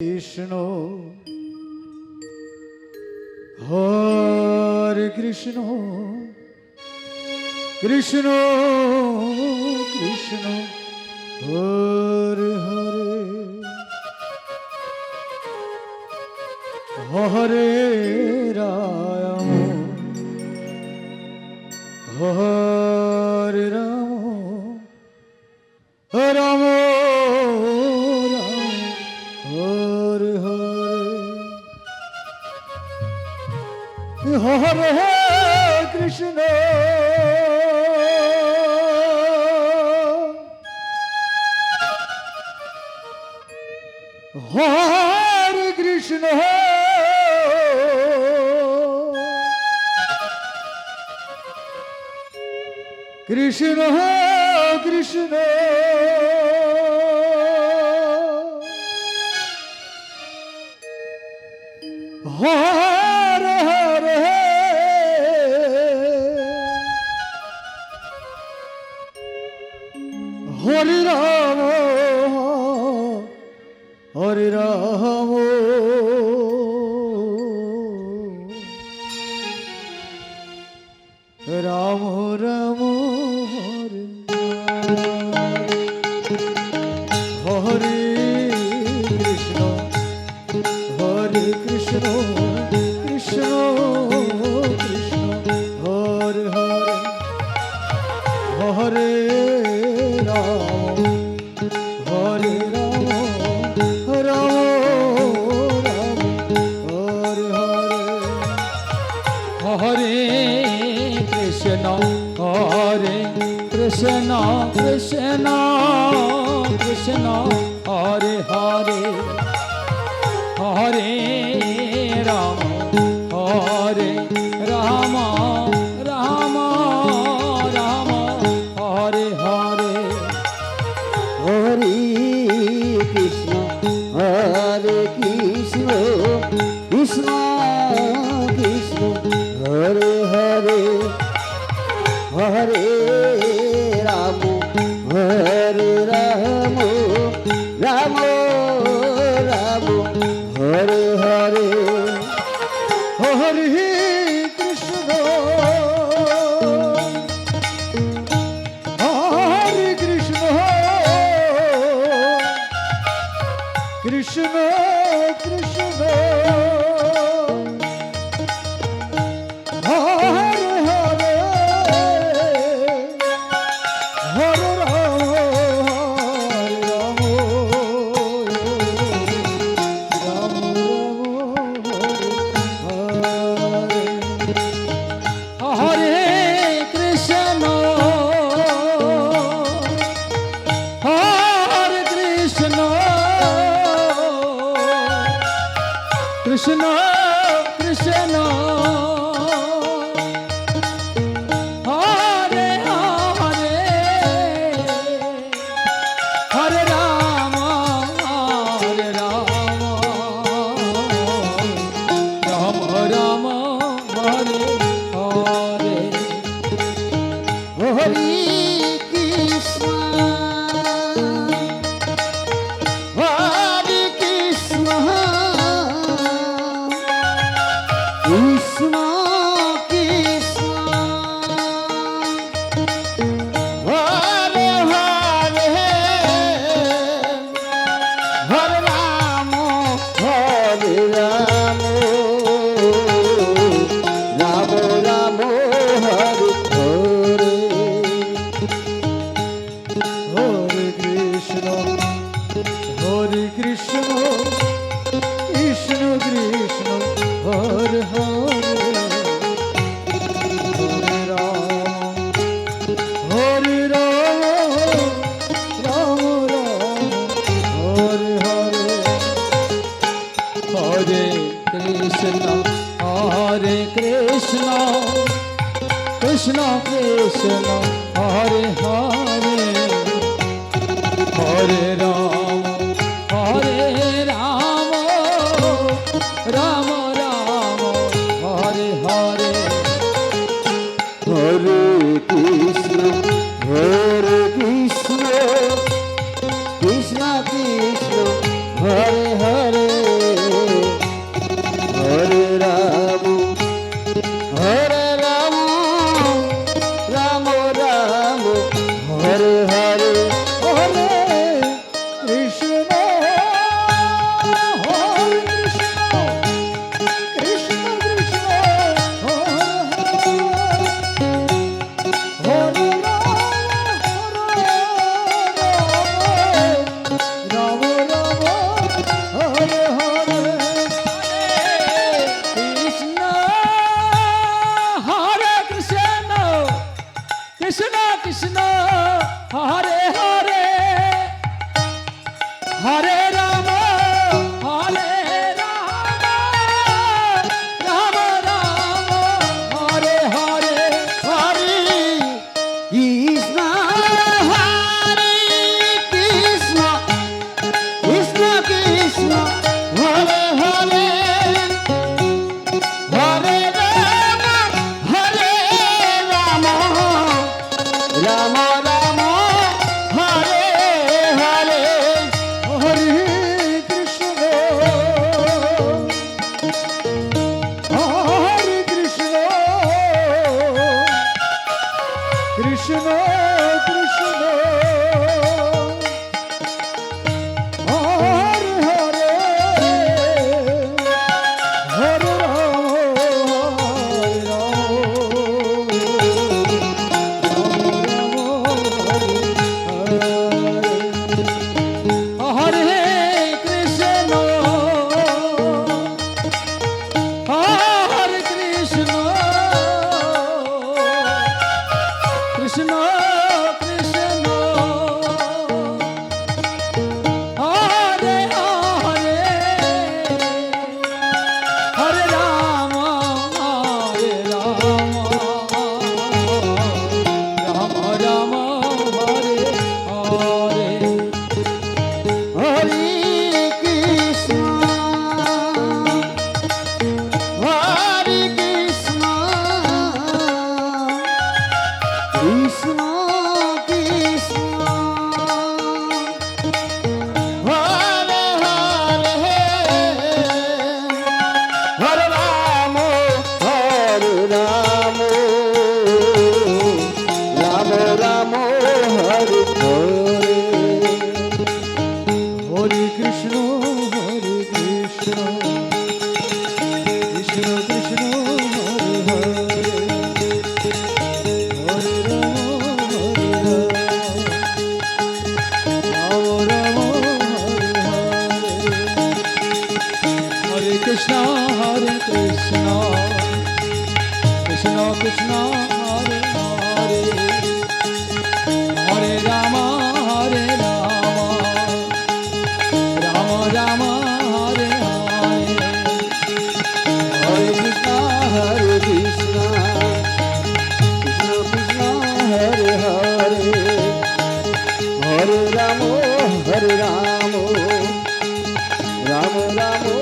Krishna Hare Krishna Krishna Krishna Hare Hare Hare Ram Hare Ram Ram Hare Hare Hare Krishna Hare Krishna Krishna Krishna Hare Hare Hare Ram Hare Ram Ram Ram Hare Krishna Hare Krishna Krishna Krishna Hare Hare Hare Ram Hare Ram Ram Ram Hare Hare Hare Krishna Krishna Krishna Hare Hare Hare Ram Ram Ram Hare Hare Hare Krishna Krishna Krishna Hare Hare Hare Ram Ram Ram Hare Hare Hare Krishna Hare Krishna Krishna Krishna Hare Hare Hare Ram Ram Hare Krishna Hare Krishna Krishna Krishna Hare Hare Hare Ram Ram Ram Hare Hare Hare Krishna Hare Krishna Krishna Krishna Hare Hare Hare Ram Ram Ram Hare Hare Hare Krishna Krishna Krishna Hare Hare Hare Ram Ram Ram Hare Hare Hare Krishna Krishna Krishna Hare Hare Hare Ram Ram Ram Hare Hare Hare Krishna Krishna Krishna Hare Hare Krishna Hare Krishna Krishna Krishna Hare Hare Hare Ram Ram Ram Hare Hare Hare Krishna, Hare Krishna, Krishna Krishna, Hare Hare, Hare Ramo, Hare Ramo, Ramo Ramo,